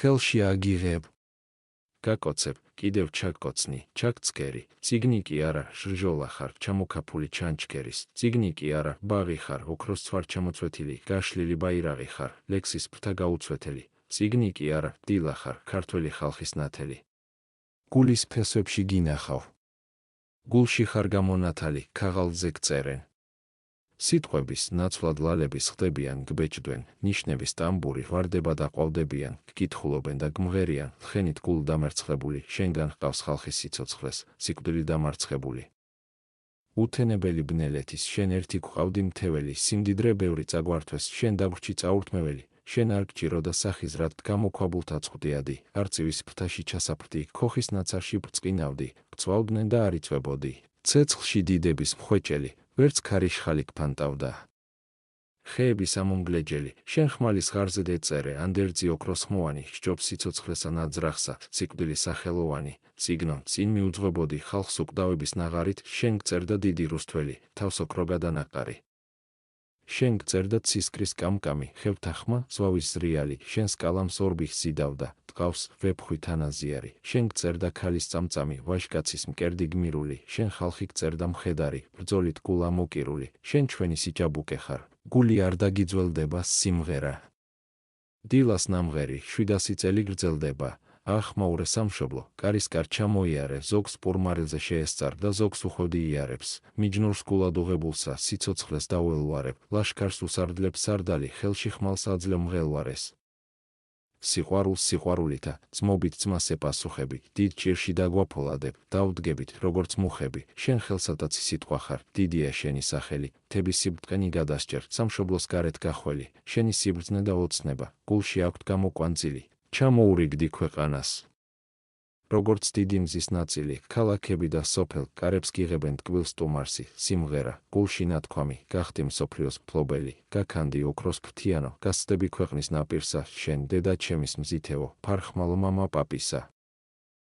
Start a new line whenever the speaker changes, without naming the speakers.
ხელში აგიღებ. გაკოცებ, კიდევ ჩაგკოცნი, ჩაგცქერი, ციგნი კი არა, ჟრჟოლა ხარ, ჩამოკაფული ჩანჩქერის, ციგნი კი არა, ბაღი ხარ, ოქროს ცვარ ჩამოცვეთილი, გაშლილი ბაირაღი ხარ, ლექსის ფრთა გაუცვეთელი, ციგნი კი არა, დილა ხარ, ქართველი ხალხის ნათელი. გულის ფესვებში გინახავ. გულში ხარ გამონათალი, ქაღალდზე გწერენ. სიტყვების ნაცვლად ლალების ხდებიან, გბეჭდვენ, ნიშნების ტამბური ვარდება და ყვავდებიან, გკითხულობენ და გმღერიან, თხენით გულ დამერცხებული, შენგან ჰყავს ხალხის სიცოცხლეს, სიკვდილი დამარცხებული. უთენებელი ბნელეთის, შენ ერთი გვყავდი მთეველი, სიმდიდრე ბევრი წაგვართვეს, შენ დაგვრჩი წაურთმეველი, შენ არ გჭირო და სახიზრად გამოქვაბულთა წვდიადი, არწივის ფრთაში ჩასაფრდი, ქოხის ნაცარში ბრწყინავდი, გწვავდნენ და არ იწვებოდი, ცეცხლში დიდების მხვეჭელი, ვერც ქარიშხალი გფანტავდა. ხეების ამომგლეჯელი, შენ ხმალის ღარზე დეწერე, ანდერძი ოქროს ხმოვანი, სჯობს სიცოცხლესა ნაძრახსა, სიკვდილი სახელოვანი, წიგნო, წინ მიუძღვებოდი ხალხს უკვდავების ნაღარით, შენ გწერდა დიდი რუსთველი, თავს ოქრო გადანაყარი. შენ გწერდა ცისკრის კამკამი, ხევთა ხმა, ზვავის ზრიალი, შენ სკალამს ორბიხს იდავდა, ტყავს ვეფხვი თანაზიარი, შენ გწერდა ქალის წამწამი, ვაჟკაცის მკერდი გმირული, შენ ხალხი გწერდა მხედარი, ბრძოლით გულ ამოკირული, შენ ჩვენი სიჭაბუკე ხარ, გული არ დაგიძველდება სიმღერა. დილას ნამღერი, 700 წელი გრძელდება, ახმაურე სამშობლო, კარისკარ ჩამოიარე, ზოგს პურმარილზე შეესწარ და ზოგს უხვევდი იარებს, მიჯნურს გულად უღებულსა, სიცოცხლეს დაუელვარებ, ლაშქარს უსარდლებს სარდალი, ხელში ხმალს აძლევ მღელვარეს. სიყვარულს სიყვარულითა, ძმობით ძმას ეპასუხები, დიდ ჭირში დაგვაფოლადებ, დავდგებით, როგორც მუხები, შენ ხელსატაცი სიტყვა ხარ, დიდია შენი სახელი, მთების სიბტყენი გადასჭერ, სამშობლოს გარეთ გახველი, შენი სიბრძნე და ოცნება, გულში აქვთ გამოკვანძილი, ჩამოურიგდი ქვეყანას. როგორც დიდი მზის ნაწილი, ქალაქები და სოფელ, კარებს გიღებენ ტკბილ სტუმარსი, სიმღერა, გულში ნათქვამი, გახდი მსოფლიოს მფლობელი, გაქანდი ოქროს ფრთიანო, გასცდები ქვეყნის ნაპირსა, შენ დედა ჩემის მზითევო, ფარხმალო მამა პაპისა.